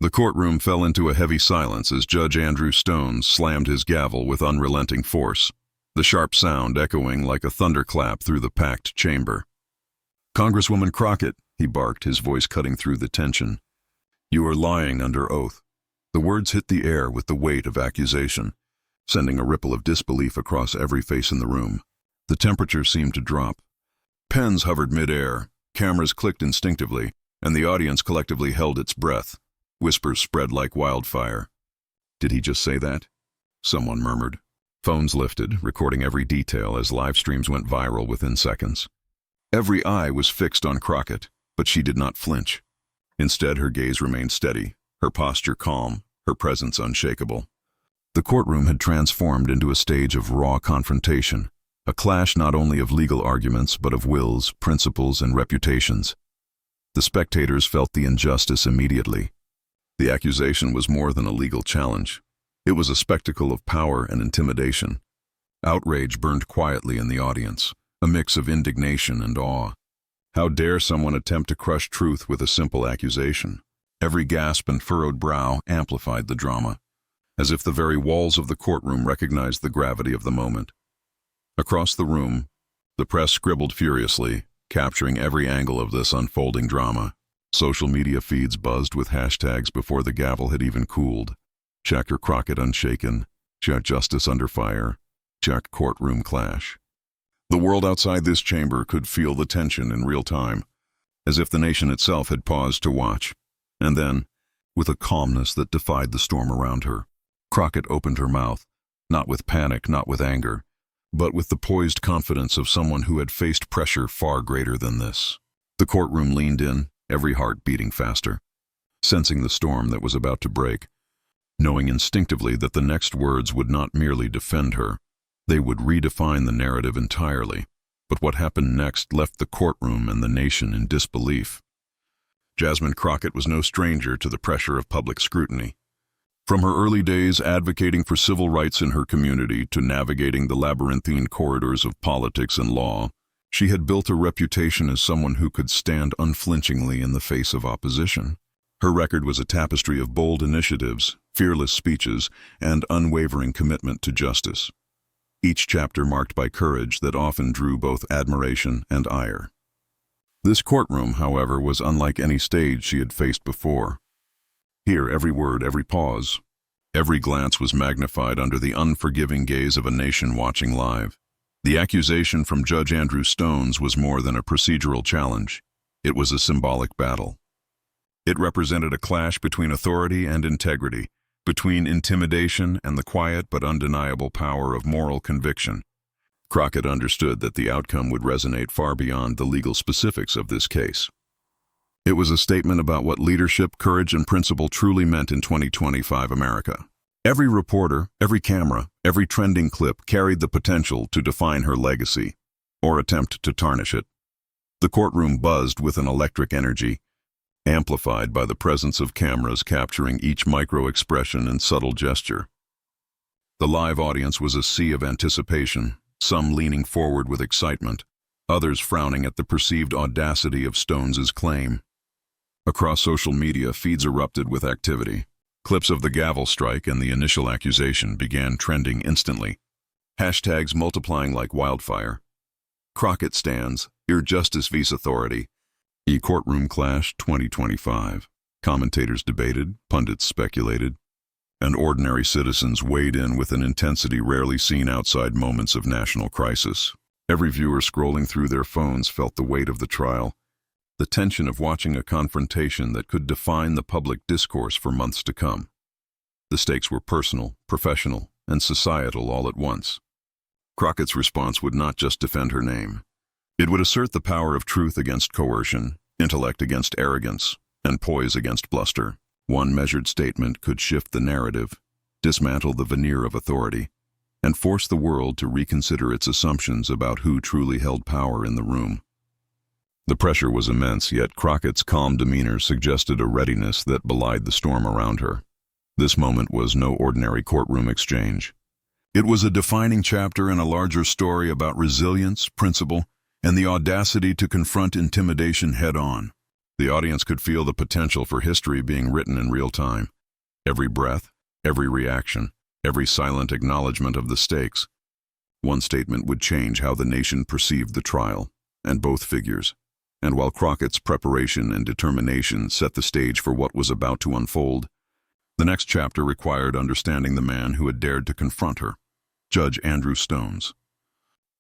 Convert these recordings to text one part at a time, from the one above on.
The courtroom fell into a heavy silence as Judge Andrew Stone slammed his gavel with unrelenting force, the sharp sound echoing like a thunderclap through the packed chamber. "Congresswoman Crockett," he barked, his voice cutting through the tension, "you are lying under oath." The words hit the air with the weight of accusation, sending a ripple of disbelief across every face in the room. The temperature seemed to drop. Pens hovered mid-air, cameras clicked instinctively, and the audience collectively held its breath. Whispers spread like wildfire. "Did he just say that?" someone murmured. Phones lifted, recording every detail as live streams went viral within seconds. Every eye was fixed on Crockett, but she did not flinch. Instead, her gaze remained steady, her posture calm, her presence unshakable. The courtroom had transformed into a stage of raw confrontation, a clash not only of legal arguments but of wills, principles, and reputations. The spectators felt the injustice immediately. The accusation was more than a legal challenge. It was a spectacle of power and intimidation. Outrage burned quietly in the audience, a mix of indignation and awe. How dare someone attempt to crush truth with a simple accusation? Every gasp and furrowed brow amplified the drama, as if the very walls of the courtroom recognized the gravity of the moment. Across the room, the press scribbled furiously, capturing every angle of this unfolding drama. Social media feeds buzzed with hashtags before the gavel had even cooled. Check Crockett unshaken, check justice under fire, check courtroom clash. The world outside this chamber could feel the tension in real time, as if the nation itself had paused to watch. And then, with a calmness that defied the storm around her, Crockett opened her mouth, not with panic, not with anger, but with the poised confidence of someone who had faced pressure far greater than this. The courtroom leaned in, every heart beating faster, sensing the storm that was about to break, knowing instinctively that the next words would not merely defend her, they would redefine the narrative entirely. But what happened next left the courtroom and the nation in disbelief. Jasmine Crockett was no stranger to the pressure of public scrutiny. From her early days advocating for civil rights in her community to navigating the labyrinthine corridors of politics and law, she had built a reputation as someone who could stand unflinchingly in the face of opposition. Her record was a tapestry of bold initiatives, fearless speeches, and unwavering commitment to justice. Each chapter marked by courage that often drew both admiration and ire. This courtroom, however, was unlike any stage she had faced before. Here, every word, every pause, every glance was magnified under the unforgiving gaze of a nation watching live. The accusation from Judge Andrew Stone was more than a procedural challenge. It was a symbolic battle. It represented a clash between authority and integrity, between intimidation and the quiet but undeniable power of moral conviction. Crockett understood that the outcome would resonate far beyond the legal specifics of this case. It was a statement about what leadership, courage, and principle truly meant in 2025 America. Every reporter, every camera, every trending clip carried the potential to define her legacy, or attempt to tarnish it. The courtroom buzzed with an electric energy, amplified by the presence of cameras capturing each micro-expression and subtle gesture. The live audience was a sea of anticipation, some leaning forward with excitement, others frowning at the perceived audacity of Stone's claim. Across social media, feeds erupted with activity. Clips of the gavel strike and the initial accusation began trending instantly, hashtags multiplying like wildfire. Crockett stands, justice vs. authority. Courtroom clash 2025. Commentators debated, pundits speculated, and ordinary citizens weighed in with an intensity rarely seen outside moments of national crisis. Every viewer scrolling through their phones felt the weight of the trial, the tension of watching a confrontation that could define the public discourse for months to come. The stakes were personal, professional, and societal all at once. Crockett's response would not just defend her name. It would assert the power of truth against coercion, intellect against arrogance, and poise against bluster. One measured statement could shift the narrative, dismantle the veneer of authority, and force the world to reconsider its assumptions about who truly held power in the room. The pressure was immense, yet Crockett's calm demeanor suggested a readiness that belied the storm around her. This moment was no ordinary courtroom exchange. It was a defining chapter in a larger story about resilience, principle, and the audacity to confront intimidation head-on. The audience could feel the potential for history being written in real time. Every breath, every reaction, every silent acknowledgement of the stakes. One statement would change how the nation perceived the trial, and both figures. And while Crockett's preparation and determination set the stage for what was about to unfold, the next chapter required understanding the man who had dared to confront her, Judge Andrew Stones.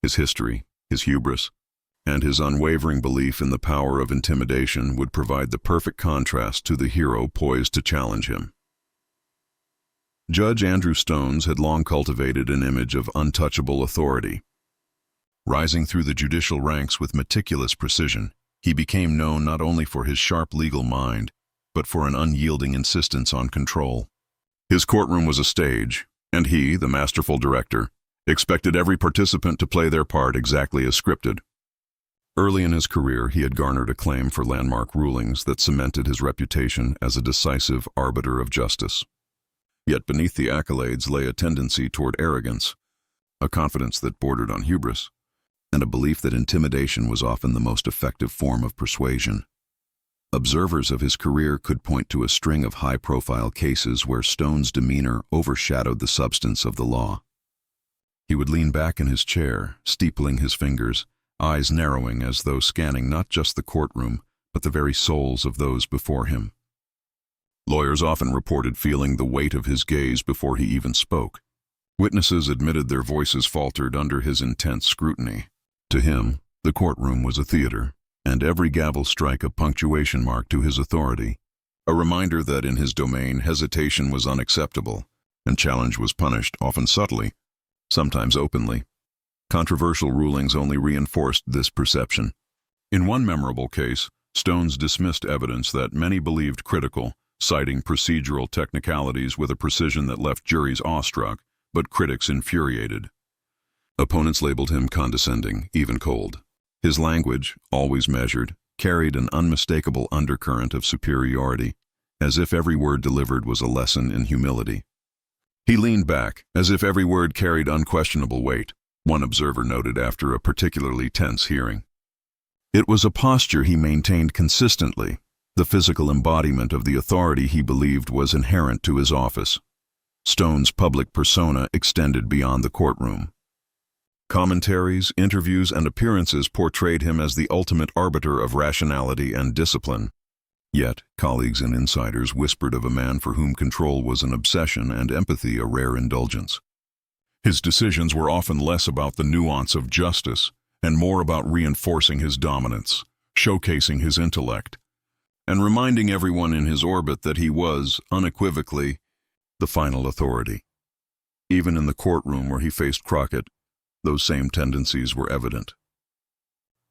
His history, his hubris, and his unwavering belief in the power of intimidation would provide the perfect contrast to the hero poised to challenge him. Judge Andrew Stones had long cultivated an image of untouchable authority. Rising through the judicial ranks with meticulous precision, he became known not only for his sharp legal mind, but for an unyielding insistence on control. His courtroom was a stage, and he, the masterful director, expected every participant to play their part exactly as scripted. Early in his career, he had garnered acclaim for landmark rulings that cemented his reputation as a decisive arbiter of justice. Yet beneath the accolades lay a tendency toward arrogance, a confidence that bordered on hubris, and a belief that intimidation was often the most effective form of persuasion. Observers of his career could point to a string of high-profile cases where Stone's demeanor overshadowed the substance of the law. He would lean back in his chair, steepling his fingers, eyes narrowing as though scanning not just the courtroom, but the very souls of those before him. Lawyers often reported feeling the weight of his gaze before he even spoke. Witnesses admitted their voices faltered under his intense scrutiny. To him, the courtroom was a theater, and every gavel strike a punctuation mark to his authority, a reminder that in his domain hesitation was unacceptable, and challenge was punished, often subtly, sometimes openly. Controversial rulings only reinforced this perception. In one memorable case, Stones dismissed evidence that many believed critical, citing procedural technicalities with a precision that left juries awestruck, but critics infuriated. Opponents labeled him condescending, even cold. His language, always measured, carried an unmistakable undercurrent of superiority, as if every word delivered was a lesson in humility. He leaned back, as if every word carried unquestionable weight, one observer noted after a particularly tense hearing. It was a posture he maintained consistently, the physical embodiment of the authority he believed was inherent to his office. Stone's public persona extended beyond the courtroom. Commentaries, interviews, and appearances portrayed him as the ultimate arbiter of rationality and discipline. Yet, colleagues and insiders whispered of a man for whom control was an obsession and empathy a rare indulgence. His decisions were often less about the nuance of justice and more about reinforcing his dominance, showcasing his intellect, and reminding everyone in his orbit that he was, unequivocally, the final authority. Even in the courtroom where he faced Crockett, those same tendencies were evident.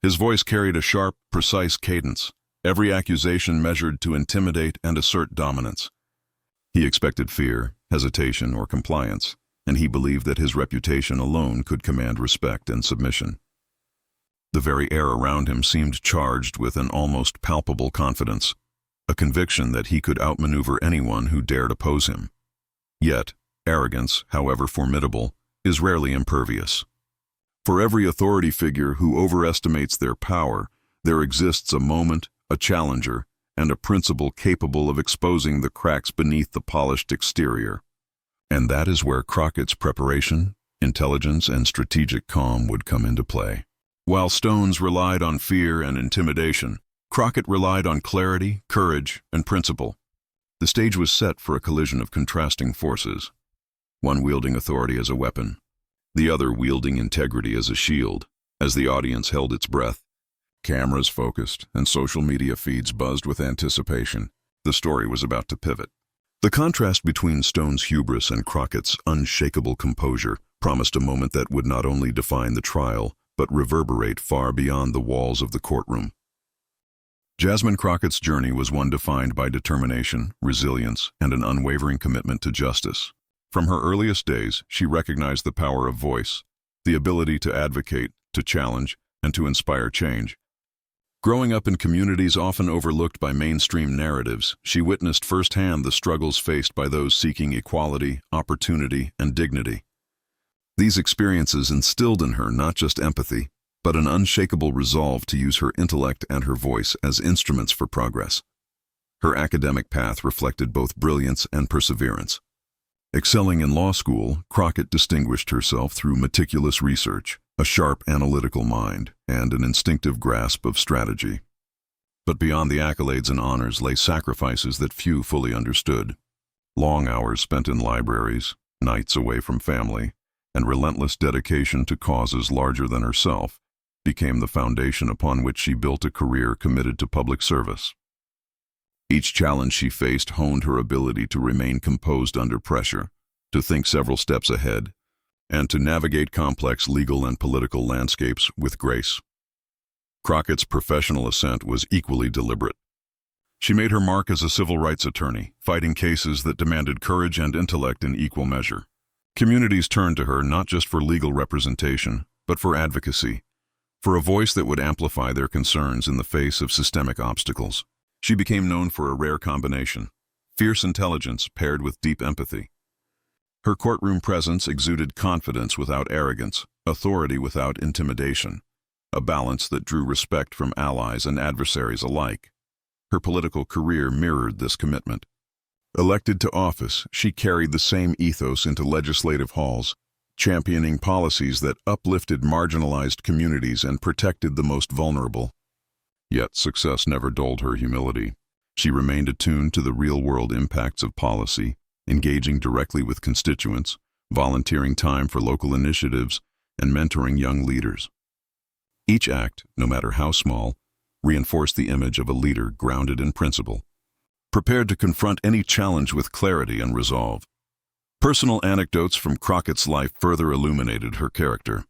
His voice carried a sharp, precise cadence, every accusation measured to intimidate and assert dominance. He expected fear, hesitation, or compliance, and he believed that his reputation alone could command respect and submission. The very air around him seemed charged with an almost palpable confidence, a conviction that he could outmaneuver anyone who dared oppose him. Yet, arrogance, however formidable, is rarely impervious. For every authority figure who overestimates their power, there exists a moment, a challenger, and a principle capable of exposing the cracks beneath the polished exterior. And that is where Crockett's preparation, intelligence, and strategic calm would come into play. While Stones relied on fear and intimidation, Crockett relied on clarity, courage, and principle. The stage was set for a collision of contrasting forces, one wielding authority as a weapon, the other wielding integrity as a shield. As the audience held its breath, cameras focused, and social media feeds buzzed with anticipation, the story was about to pivot. The contrast between Stone's hubris and Crockett's unshakable composure promised a moment that would not only define the trial, but reverberate far beyond the walls of the courtroom. Jasmine Crockett's journey was one defined by determination, resilience, and an unwavering commitment to justice. From her earliest days, she recognized the power of voice, the ability to advocate, to challenge, and to inspire change. Growing up in communities often overlooked by mainstream narratives, she witnessed firsthand the struggles faced by those seeking equality, opportunity, and dignity. These experiences instilled in her not just empathy, but an unshakable resolve to use her intellect and her voice as instruments for progress. Her academic path reflected both brilliance and perseverance. Excelling in law school, Crockett distinguished herself through meticulous research, a sharp analytical mind, and an instinctive grasp of strategy. But beyond the accolades and honors lay sacrifices that few fully understood. Long hours spent in libraries, nights away from family, and relentless dedication to causes larger than herself became the foundation upon which she built a career committed to public service. Each challenge she faced honed her ability to remain composed under pressure, to think several steps ahead, and to navigate complex legal and political landscapes with grace. Crockett's professional ascent was equally deliberate. She made her mark as a civil rights attorney, fighting cases that demanded courage and intellect in equal measure. Communities turned to her not just for legal representation, but for advocacy, for a voice that would amplify their concerns in the face of systemic obstacles. She became known for a rare combination: fierce intelligence paired with deep empathy. Her courtroom presence exuded confidence without arrogance, authority without intimidation, a balance that drew respect from allies and adversaries alike. Her political career mirrored this commitment. Elected to office, she carried the same ethos into legislative halls, championing policies that uplifted marginalized communities and protected the most vulnerable. Yet success never dulled her humility. She remained attuned to the real-world impacts of policy, engaging directly with constituents, volunteering time for local initiatives, and mentoring young leaders. Each act, no matter how small, reinforced the image of a leader grounded in principle, prepared to confront any challenge with clarity and resolve. Personal anecdotes from Crockett's life further illuminated her character.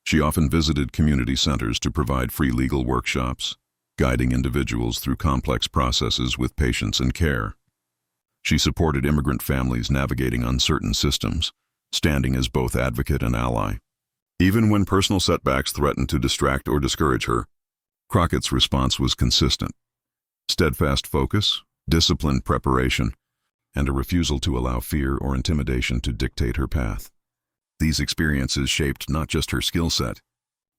She often visited community centers to provide free legal workshops, guiding individuals through complex processes with patience and care. She supported immigrant families navigating uncertain systems, standing as both advocate and ally. Even when personal setbacks threatened to distract or discourage her, Crockett's response was consistent: steadfast focus, disciplined preparation, and a refusal to allow fear or intimidation to dictate her path. These experiences shaped not just her skill set,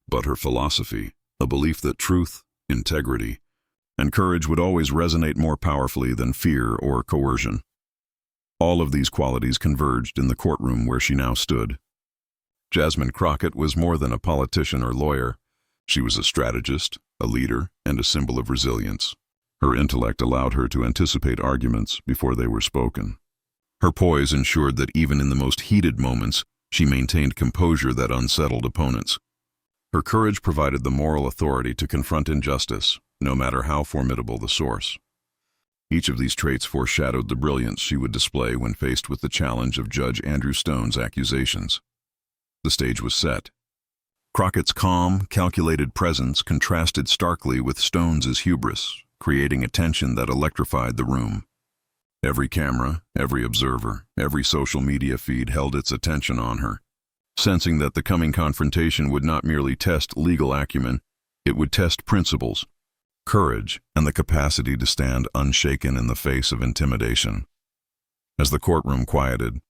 but her philosophy, a belief that truth, integrity, and courage would always resonate more powerfully than fear or coercion. All of these qualities converged in the courtroom where she now stood. Jasmine Crockett was more than a politician or lawyer. She was a strategist, a leader, and a symbol of resilience. Her intellect allowed her to anticipate arguments before they were spoken. Her poise ensured that even in the most heated moments, she maintained composure that unsettled opponents. Her courage provided the moral authority to confront injustice, no matter how formidable the source. Each of these traits foreshadowed the brilliance she would display when faced with the challenge of Judge Andrew Stone's accusations. The stage was set. Crockett's calm, calculated presence contrasted starkly with Stone's hubris, creating a tension that electrified the room. Every camera, every observer, every social media feed held its attention on her. Sensing that the coming confrontation would not merely test legal acumen, it would test principles, courage, and the capacity to stand unshaken in the face of intimidation. As the courtroom quieted,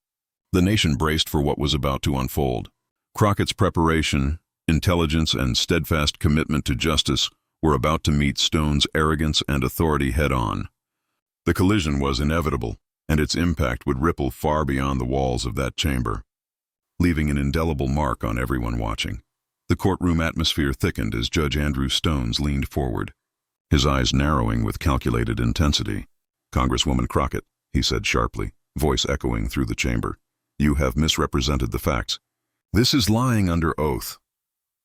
the nation braced for what was about to unfold. Crockett's preparation, intelligence, and steadfast commitment to justice were about to meet Stone's arrogance and authority head-on. The collision was inevitable, and its impact would ripple far beyond the walls of that chamber, leaving an indelible mark on everyone watching. The courtroom atmosphere thickened as Judge Andrew Stone leaned forward, his eyes narrowing with calculated intensity. "Congresswoman Crockett," he said sharply, voice echoing through the chamber, "you have misrepresented the facts. This is lying under oath."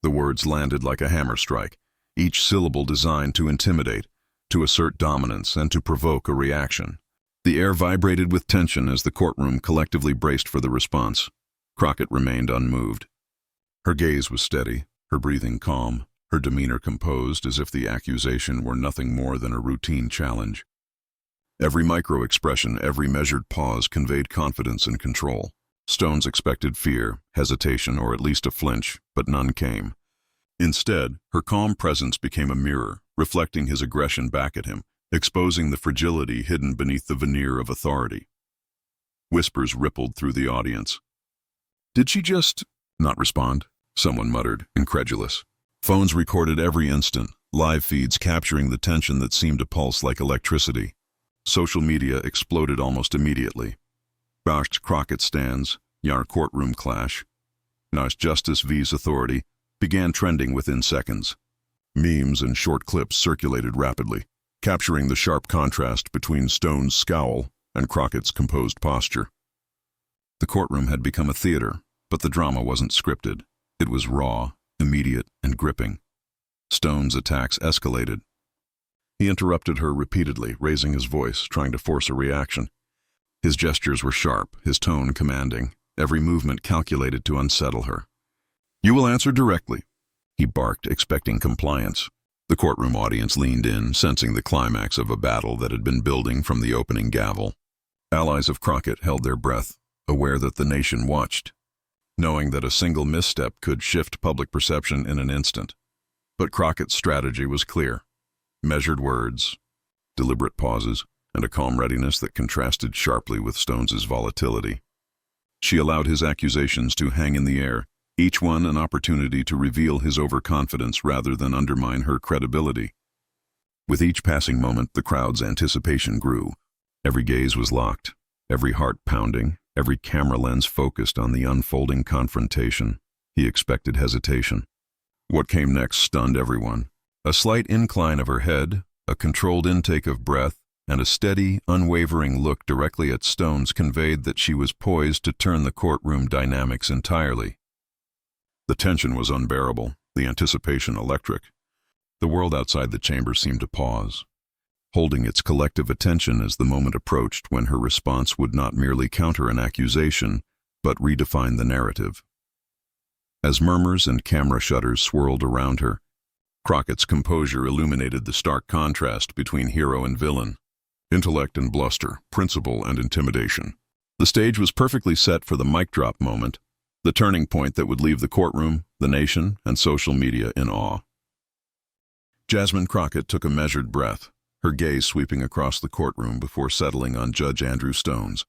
The words landed like a hammer strike, each syllable designed to intimidate, to assert dominance, and to provoke a reaction. The air vibrated with tension as the courtroom collectively braced for the response. Crockett remained unmoved. Her gaze was steady, her breathing calm, her demeanor composed as if the accusation were nothing more than a routine challenge. Every micro-expression, every measured pause conveyed confidence and control. Stone's expected fear, hesitation, or at least a flinch, but none came. Instead, her calm presence became a mirror, reflecting his aggression back at him, exposing the fragility hidden beneath the veneer of authority. Whispers rippled through the audience. "Did she just not respond?" someone muttered, incredulous. Phones recorded every instant, live feeds capturing the tension that seemed to pulse like electricity. Social media exploded almost immediately. Rashed Crockett stands, Yar courtroom clash, Nash justice vs authority began trending within seconds. Memes and short clips circulated rapidly, capturing the sharp contrast between Stone's scowl and Crockett's composed posture. The courtroom had become a theater, but the drama wasn't scripted. It was raw, immediate, and gripping. Stone's attacks escalated. He interrupted her repeatedly, raising his voice, trying to force a reaction. His gestures were sharp, his tone commanding, every movement calculated to unsettle her. "You will answer directly," he barked, expecting compliance. The courtroom audience leaned in, sensing the climax of a battle that had been building from the opening gavel. Allies of Crockett held their breath, aware that the nation watched, knowing that a single misstep could shift public perception in an instant. But Crockett's strategy was clear. Measured words, deliberate pauses, and a calm readiness that contrasted sharply with Stone's volatility. She allowed his accusations to hang in the air, each one an opportunity to reveal his overconfidence rather than undermine her credibility. With each passing moment, the crowd's anticipation grew. Every gaze was locked, every heart pounding, every camera lens focused on the unfolding confrontation. He expected hesitation. What came next stunned everyone. A slight incline of her head, a controlled intake of breath, and a steady, unwavering look directly at Stone's conveyed that she was poised to turn the courtroom dynamics entirely. The tension was unbearable, the anticipation electric. The world outside the chamber seemed to pause, holding its collective attention as the moment approached when her response would not merely counter an accusation, but redefine the narrative. As murmurs and camera shutters swirled around her, Crockett's composure illuminated the stark contrast between hero and villain. Intellect and bluster, principle and intimidation. The stage was perfectly set for the mic drop moment, the turning point that would leave the courtroom, the nation, and social media in awe. Jasmine Crockett took a measured breath, her gaze sweeping across the courtroom before settling on Judge Andrew Stone's.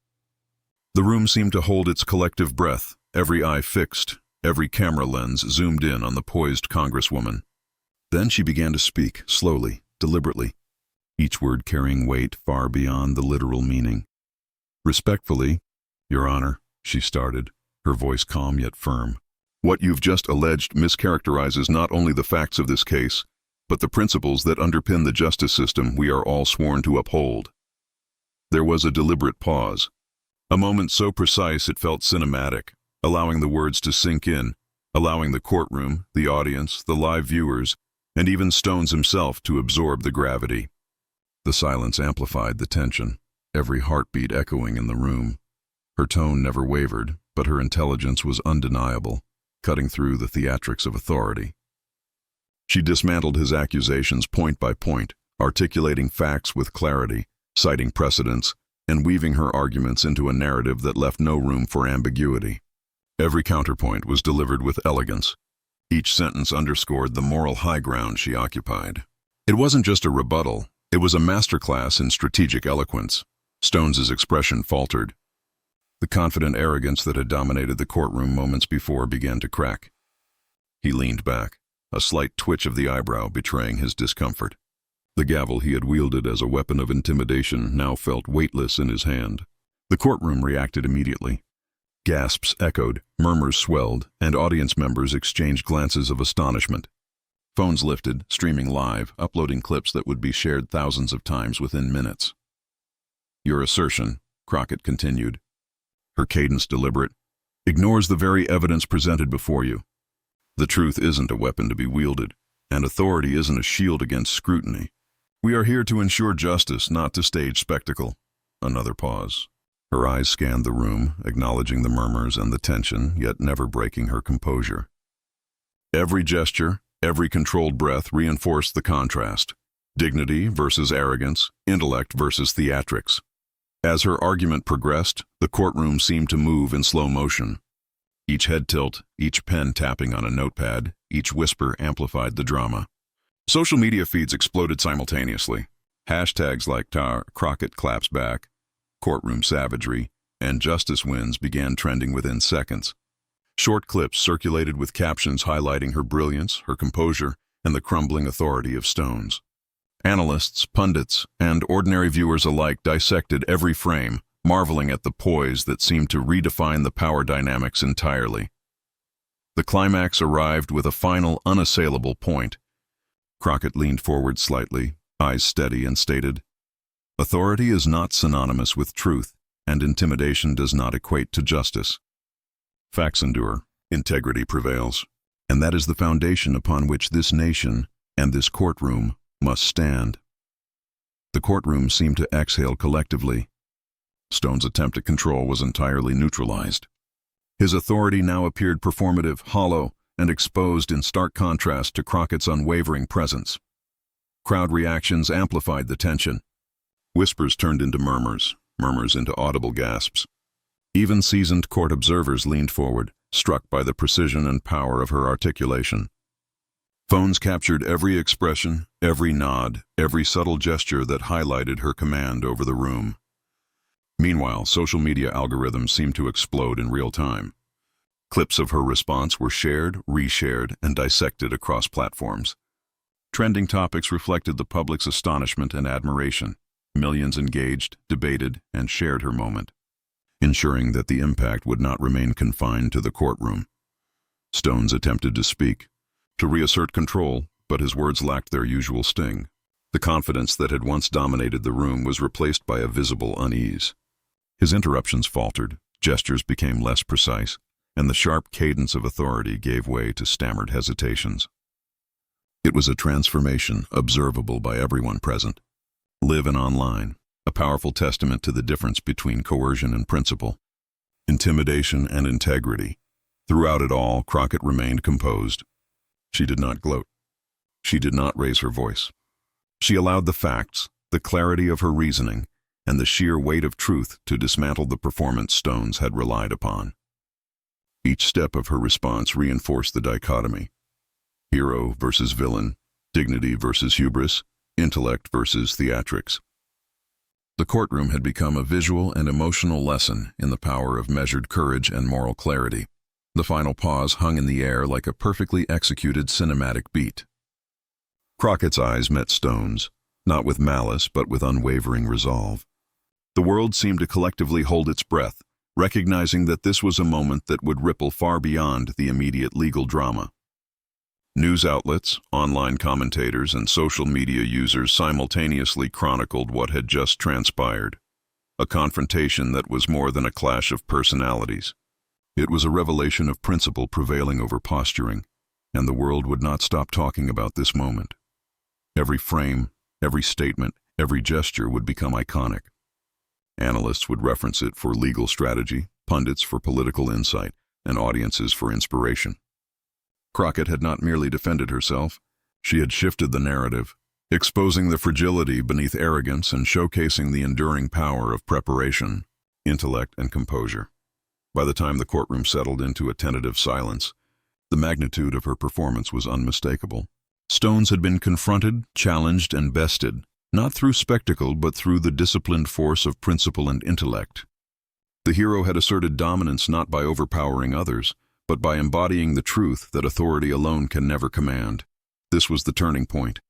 The room seemed to hold its collective breath, every eye fixed, every camera lens zoomed in on the poised Congresswoman. Then she began to speak, slowly, deliberately, each word carrying weight far beyond the literal meaning. "Respectfully, Your Honor," she started, her voice calm yet firm. "What you've just alleged mischaracterizes not only the facts of this case, but the principles that underpin the justice system we are all sworn to uphold." There was a deliberate pause, a moment so precise it felt cinematic, allowing the words to sink in, allowing the courtroom, the audience, the live viewers, and even Stone's himself to absorb the gravity. The silence amplified the tension, every heartbeat echoing in the room. Her tone never wavered, but her intelligence was undeniable, cutting through the theatrics of authority. She dismantled his accusations point by point, articulating facts with clarity, citing precedents, and weaving her arguments into a narrative that left no room for ambiguity. Every counterpoint was delivered with elegance. Each sentence underscored the moral high ground she occupied. It wasn't just a rebuttal, it was a masterclass in strategic eloquence. Stone's expression faltered. The confident arrogance that had dominated the courtroom moments before began to crack. He leaned back, a slight twitch of the eyebrow betraying his discomfort. The gavel he had wielded as a weapon of intimidation now felt weightless in his hand. The courtroom reacted immediately. Gasps echoed, murmurs swelled, and audience members exchanged glances of astonishment. Phones lifted, streaming live, uploading clips that would be shared thousands of times within minutes. "Your assertion," Crockett continued, her cadence deliberate, "ignores the very evidence presented before you. The truth isn't a weapon to be wielded, and authority isn't a shield against scrutiny. We are here to ensure justice, not to stage spectacle." Another pause. Her eyes scanned the room, acknowledging the murmurs and the tension, yet never breaking her composure. Every gesture, every controlled breath reinforced the contrast. Dignity versus arrogance, intellect versus theatrics. As her argument progressed, the courtroom seemed to move in slow motion. Each head tilt, each pen tapping on a notepad, each whisper amplified the drama. Social media feeds exploded simultaneously. Hashtags like Crockett claps back, courtroom savagery, and justice wins began trending within seconds. Short clips circulated with captions highlighting her brilliance, her composure, and the crumbling authority of Stones. Analysts, pundits, and ordinary viewers alike dissected every frame, marveling at the poise that seemed to redefine the power dynamics entirely. The climax arrived with a final, unassailable point. Crockett leaned forward slightly, eyes steady, and stated, "Authority is not synonymous with truth, and intimidation does not equate to justice. Facts endure, integrity prevails, and that is the foundation upon which this nation and this courtroom must stand." The courtroom seemed to exhale collectively. Stone's attempt at control was entirely neutralized. His authority now appeared performative, hollow, and exposed in stark contrast to Crockett's unwavering presence. Crowd reactions amplified the tension. Whispers turned into murmurs, murmurs into audible gasps. Even seasoned court observers leaned forward, struck by the precision and power of her articulation. Phones captured every expression, every nod, every subtle gesture that highlighted her command over the room. Meanwhile, social media algorithms seemed to explode in real time. Clips of her response were shared, reshared, and dissected across platforms. Trending topics reflected the public's astonishment and admiration. Millions engaged, debated, and shared her moment, ensuring that the impact would not remain confined to the courtroom. Stones attempted to speak, to reassert control, but his words lacked their usual sting. The confidence that had once dominated the room was replaced by a visible unease. His interruptions faltered, gestures became less precise, and the sharp cadence of authority gave way to stammered hesitations. It was a transformation observable by everyone present. Live and online, a powerful testament to the difference between coercion and principle, intimidation and integrity. Throughout it all, Crockett remained composed. She did not gloat. She did not raise her voice. She allowed the facts, the clarity of her reasoning, and the sheer weight of truth to dismantle the performance Stones had relied upon. Each step of her response reinforced the dichotomy: hero versus villain, dignity versus hubris, intellect versus theatrics. The courtroom had become a visual and emotional lesson in the power of measured courage and moral clarity. The final pause hung in the air like a perfectly executed cinematic beat. Crockett's eyes met Stone's, not with malice but with unwavering resolve. The world seemed to collectively hold its breath, recognizing that this was a moment that would ripple far beyond the immediate legal drama. News outlets, online commentators, and social media users simultaneously chronicled what had just transpired, a confrontation that was more than a clash of personalities. It was a revelation of principle prevailing over posturing, and the world would not stop talking about this moment. Every frame, every statement, every gesture would become iconic. Analysts would reference it for legal strategy, pundits for political insight, and audiences for inspiration. Crockett had not merely defended herself, she had shifted the narrative, exposing the fragility beneath arrogance and showcasing the enduring power of preparation, intellect, and composure. By the time the courtroom settled into a tentative silence, the magnitude of her performance was unmistakable. Stones had been confronted, challenged, and bested, not through spectacle but through the disciplined force of principle and intellect. The hero had asserted dominance not by overpowering others, but by embodying the truth that authority alone can never command. This was the turning point,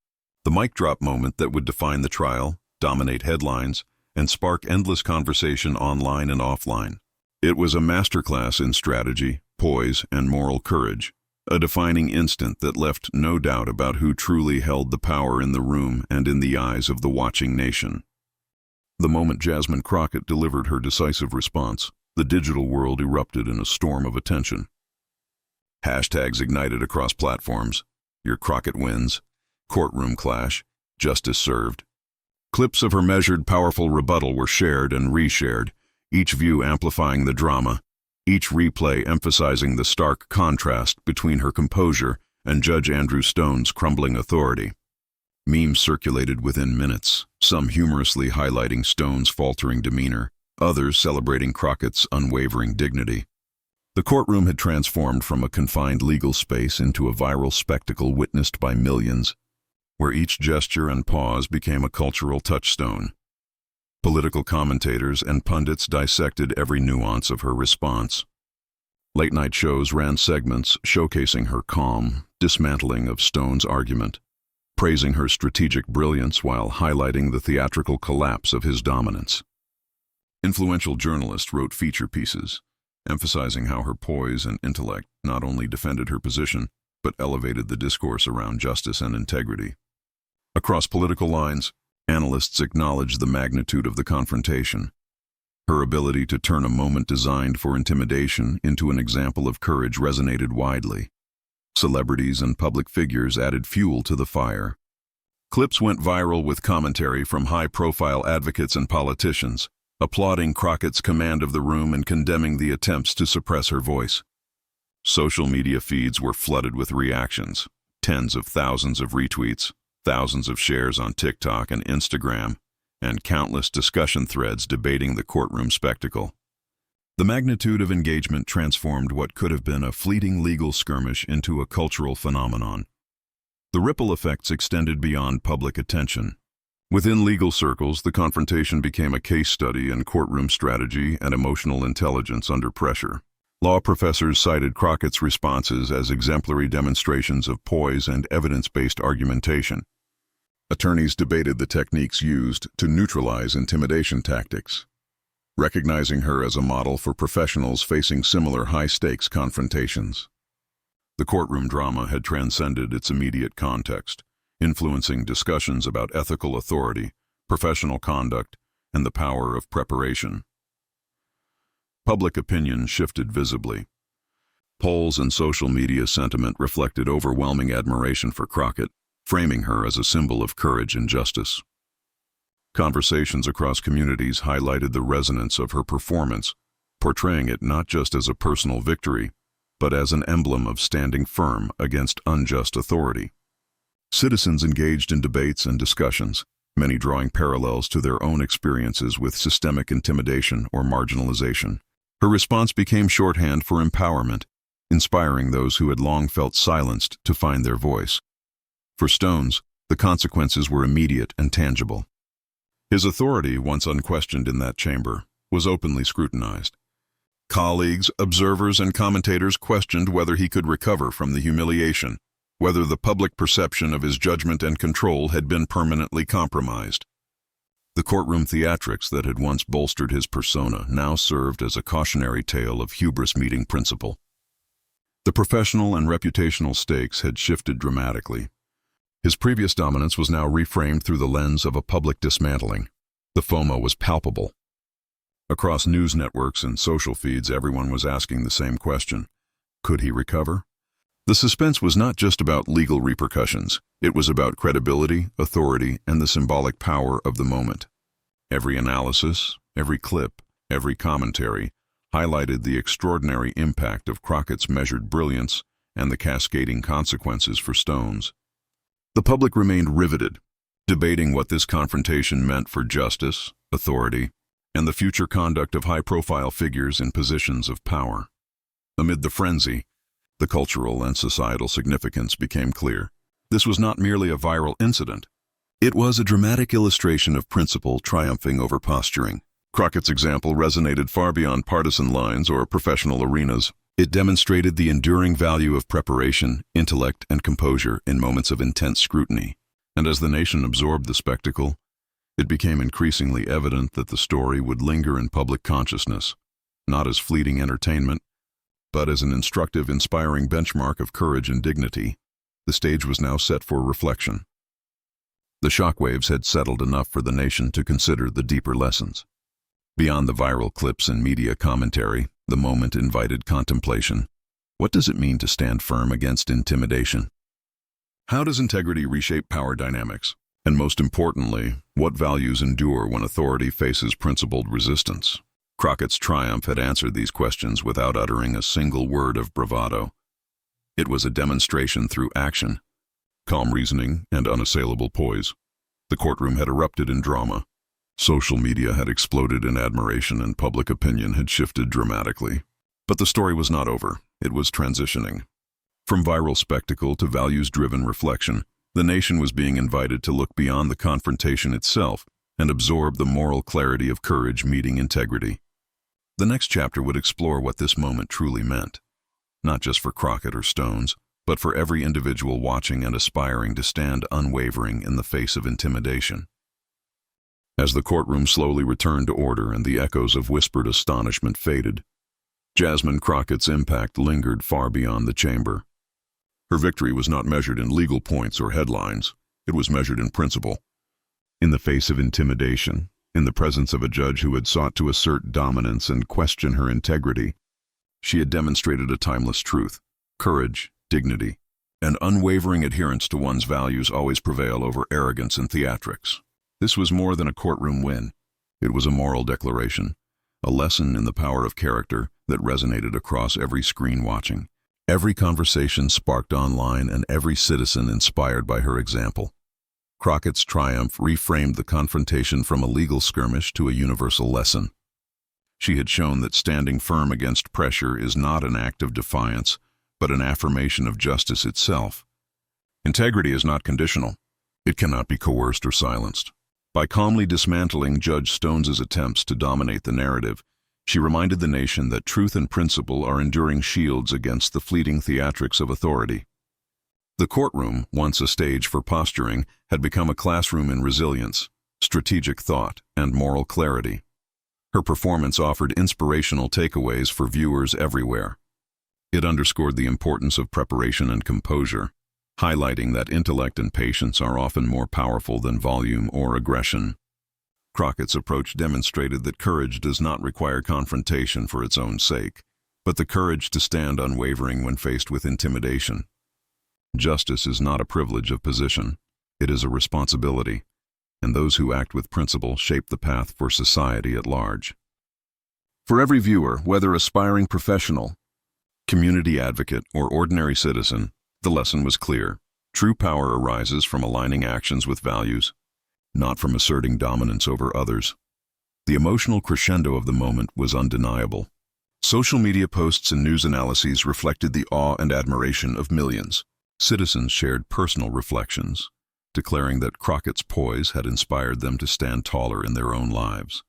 the mic drop moment that would define the trial, dominate headlines, and spark endless conversation online and offline. It was a masterclass in strategy, poise, and moral courage, a defining instant that left no doubt about who truly held the power in the room and in the eyes of the watching nation. The moment Jasmine Crockett delivered her decisive response, the digital world erupted in a storm of attention. Hashtags ignited across platforms: "Your Crockett wins," "Courtroom clash," "Justice served." Clips of her measured, powerful rebuttal were shared and reshared, each view amplifying the drama, each replay emphasizing the stark contrast between her composure and Judge Andrew Stone's crumbling authority. Memes circulated within minutes, some humorously highlighting Stone's faltering demeanor, others celebrating Crockett's unwavering dignity. The courtroom had transformed from a confined legal space into a viral spectacle witnessed by millions, where each gesture and pause became a cultural touchstone. Political commentators and pundits dissected every nuance of her response. Late-night shows ran segments showcasing her calm, dismantling of Stone's argument, praising her strategic brilliance while highlighting the theatrical collapse of his dominance. Influential journalists wrote feature pieces, emphasizing how her poise and intellect not only defended her position, but elevated the discourse around justice and integrity. Across political lines, analysts acknowledged the magnitude of the confrontation. Her ability to turn a moment designed for intimidation into an example of courage resonated widely. Celebrities and public figures added fuel to the fire. Clips went viral with commentary from high-profile advocates and politicians, applauding Crockett's command of the room and condemning the attempts to suppress her voice. Social media feeds were flooded with reactions, tens of thousands of retweets, thousands of shares on TikTok and Instagram, and countless discussion threads debating the courtroom spectacle. The magnitude of engagement transformed what could have been a fleeting legal skirmish into a cultural phenomenon. The ripple effects extended beyond public attention. Within legal circles, the confrontation became a case study in courtroom strategy and emotional intelligence under pressure. Law professors cited Crockett's responses as exemplary demonstrations of poise and evidence-based argumentation. Attorneys debated the techniques used to neutralize intimidation tactics, recognizing her as a model for professionals facing similar high-stakes confrontations. The courtroom drama had transcended its immediate context, influencing discussions about ethical authority, professional conduct, and the power of preparation. Public opinion shifted visibly. Polls and social media sentiment reflected overwhelming admiration for Crockett, framing her as a symbol of courage and justice. Conversations across communities highlighted the resonance of her performance, portraying it not just as a personal victory, but as an emblem of standing firm against unjust authority. Citizens engaged in debates and discussions, many drawing parallels to their own experiences with systemic intimidation or marginalization. Her response became shorthand for empowerment, inspiring those who had long felt silenced to find their voice. For Stones, the consequences were immediate and tangible. His authority, once unquestioned in that chamber, was openly scrutinized. Colleagues, observers, and commentators questioned whether he could recover from the humiliation, whether the public perception of his judgment and control had been permanently compromised. The courtroom theatrics that had once bolstered his persona now served as a cautionary tale of hubris meeting principle. The professional and reputational stakes had shifted dramatically. His previous dominance was now reframed through the lens of a public dismantling. The FOMO was palpable. Across news networks and social feeds, everyone was asking the same question. Could he recover? The suspense was not just about legal repercussions. It was about credibility, authority, and the symbolic power of the moment. Every analysis, every clip, every commentary highlighted the extraordinary impact of Crockett's measured brilliance and the cascading consequences for Stones. The public remained riveted, debating what this confrontation meant for justice, authority, and the future conduct of high-profile figures in positions of power. Amid the frenzy, the cultural and societal significance became clear. This was not merely a viral incident. It was a dramatic illustration of principle triumphing over posturing. Crockett's example resonated far beyond partisan lines or professional arenas. It demonstrated the enduring value of preparation, intellect, and composure in moments of intense scrutiny. And as the nation absorbed the spectacle, it became increasingly evident that the story would linger in public consciousness, not as fleeting entertainment, but as an instructive, inspiring benchmark of courage and dignity. The stage was now set for reflection. The shockwaves had settled enough for the nation to consider the deeper lessons. Beyond the viral clips and media commentary, the moment invited contemplation. What does it mean to stand firm against intimidation? How does integrity reshape power dynamics? And most importantly, what values endure when authority faces principled resistance? Crockett's triumph had answered these questions without uttering a single word of bravado. It was a demonstration through action, calm reasoning, and unassailable poise. The courtroom had erupted in drama. Social media had exploded in admiration and public opinion had shifted dramatically. But the story was not over. It was transitioning. From viral spectacle to values-driven reflection, the nation was being invited to look beyond the confrontation itself and absorb the moral clarity of courage meeting integrity. The next chapter would explore what this moment truly meant. not just for Crockett or Stones, but for every individual watching and aspiring to stand unwavering in the face of intimidation. As the courtroom slowly returned to order and the echoes of whispered astonishment faded, Jasmine Crockett's impact lingered far beyond the chamber. Her victory was not measured in legal points or headlines. It was measured in principle. In the face of intimidation, in the presence of a judge who had sought to assert dominance and question her integrity, she had demonstrated a timeless truth. Courage, dignity, and unwavering adherence to one's values always prevail over arrogance and theatrics. This was more than a courtroom win. It was a moral declaration, a lesson in the power of character that resonated across every screen watching, every conversation sparked online, and every citizen inspired by her example. Crockett's triumph reframed the confrontation from a legal skirmish to a universal lesson. She had shown that standing firm against pressure is not an act of defiance, but an affirmation of justice itself. Integrity is not conditional. It cannot be coerced or silenced. By calmly dismantling Judge Stone's attempts to dominate the narrative, she reminded the nation that truth and principle are enduring shields against the fleeting theatrics of authority. The courtroom, once a stage for posturing, had become a classroom in resilience, strategic thought, and moral clarity. Her performance offered inspirational takeaways for viewers everywhere. It underscored the importance of preparation and composure, highlighting that intellect and patience are often more powerful than volume or aggression. Crockett's approach demonstrated that courage does not require confrontation for its own sake, but the courage to stand unwavering when faced with intimidation. Justice is not a privilege of position. It is a responsibility, and those who act with principle shape the path for society at large. For every viewer, whether aspiring professional, community advocate, or ordinary citizen, the lesson was clear. True power arises from aligning actions with values, not from asserting dominance over others. The emotional crescendo of the moment was undeniable. Social media posts and news analyses reflected the awe and admiration of millions. Citizens shared personal reflections, declaring that Crockett's poise had inspired them to stand taller in their own lives,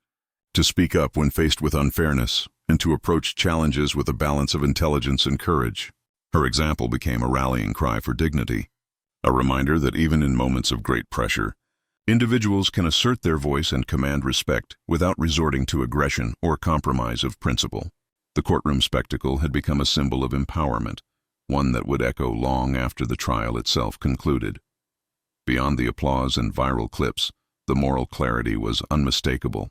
to speak up when faced with unfairness, and to approach challenges with a balance of intelligence and courage. Her example became a rallying cry for dignity, a reminder that even in moments of great pressure, individuals can assert their voice and command respect without resorting to aggression or compromise of principle. The courtroom spectacle had become a symbol of empowerment, one that would echo long after the trial itself concluded. Beyond the applause and viral clips, the moral clarity was unmistakable.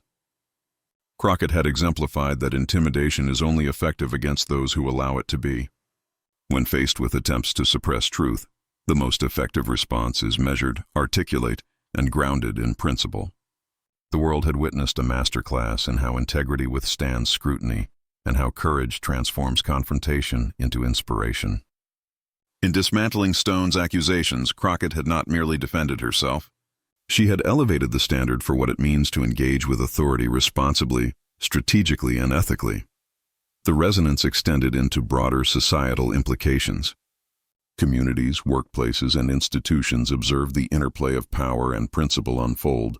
Crockett had exemplified that intimidation is only effective against those who allow it to be. When faced with attempts to suppress truth, the most effective response is measured, articulate, and grounded in principle. The world had witnessed a masterclass in how integrity withstands scrutiny and how courage transforms confrontation into inspiration. In dismantling Stone's accusations, Crockett had not merely defended herself. She had elevated the standard for what it means to engage with authority responsibly, strategically, and ethically. The resonance extended into broader societal implications. Communities, workplaces, and institutions observed the interplay of power and principle unfold,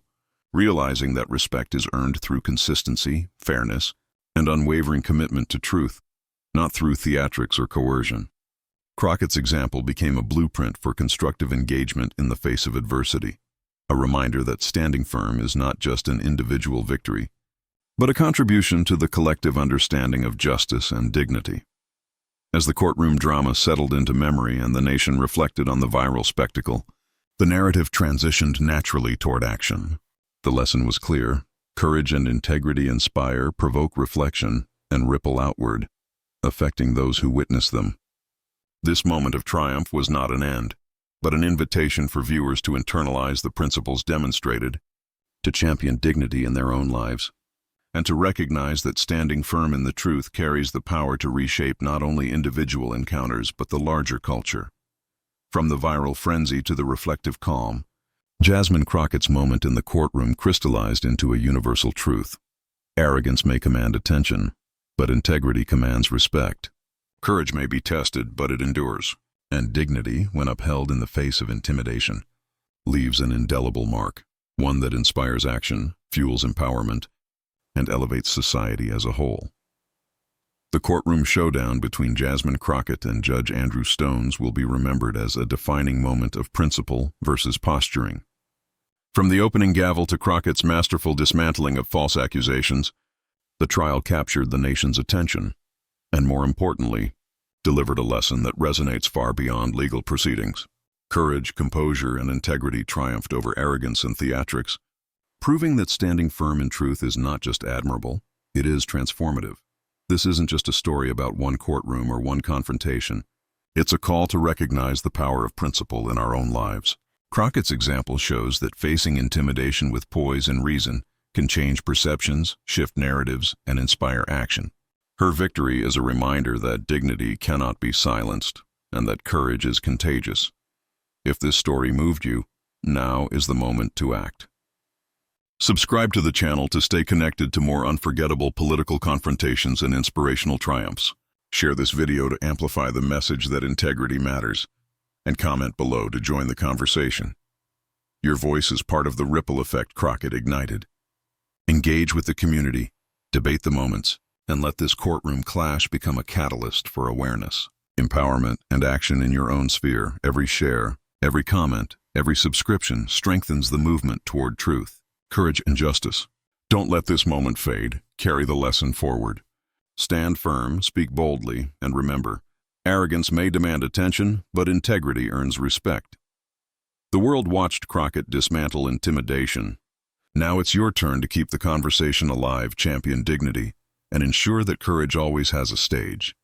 realizing that respect is earned through consistency, fairness, and unwavering commitment to truth, not through theatrics or coercion. Crockett's example became a blueprint for constructive engagement in the face of adversity, a reminder that standing firm is not just an individual victory, but a contribution to the collective understanding of justice and dignity. As the courtroom drama settled into memory and the nation reflected on the viral spectacle, the narrative transitioned naturally toward action. The lesson was clear. Courage and integrity inspire, provoke reflection, and ripple outward, affecting those who witness them. This moment of triumph was not an end, but an invitation for viewers to internalize the principles demonstrated, to champion dignity in their own lives, and to recognize that standing firm in the truth carries the power to reshape not only individual encounters but the larger culture. From the viral frenzy to the reflective calm, Jasmine Crockett's moment in the courtroom crystallized into a universal truth. Arrogance may command attention, but integrity commands respect. Courage may be tested, but it endures, and dignity, when upheld in the face of intimidation, leaves an indelible mark, one that inspires action, fuels empowerment, and elevates society as a whole. The courtroom showdown between Jasmine Crockett and Judge Andrew Stones will be remembered as a defining moment of principle versus posturing. From the opening gavel to Crockett's masterful dismantling of false accusations, the trial captured the nation's attention, and more importantly, delivered a lesson that resonates far beyond legal proceedings. Courage, composure, and integrity triumphed over arrogance and theatrics, proving that standing firm in truth is not just admirable, it is transformative. This isn't just a story about one courtroom or one confrontation. It's a call to recognize the power of principle in our own lives. Crockett's example shows that facing intimidation with poise and reason can change perceptions, shift narratives, and inspire action. Her victory is a reminder that dignity cannot be silenced and that courage is contagious. If this story moved you, now is the moment to act. Subscribe to the channel to stay connected to more unforgettable political confrontations and inspirational triumphs. Share this video to amplify the message that integrity matters, and comment below to join the conversation. Your voice is part of the ripple effect Crockett ignited. Engage with the community, debate the moments, and let this courtroom clash become a catalyst for awareness, empowerment, and action in your own sphere. Every share, every comment, every subscription strengthens the movement toward truth, courage, and justice. Don't let this moment fade. Carry the lesson forward. Stand firm, speak boldly, and remember, arrogance may demand attention, but integrity earns respect. The world watched Crockett dismantle intimidation. Now it's your turn to keep the conversation alive, champion dignity, and ensure that courage always has a stage.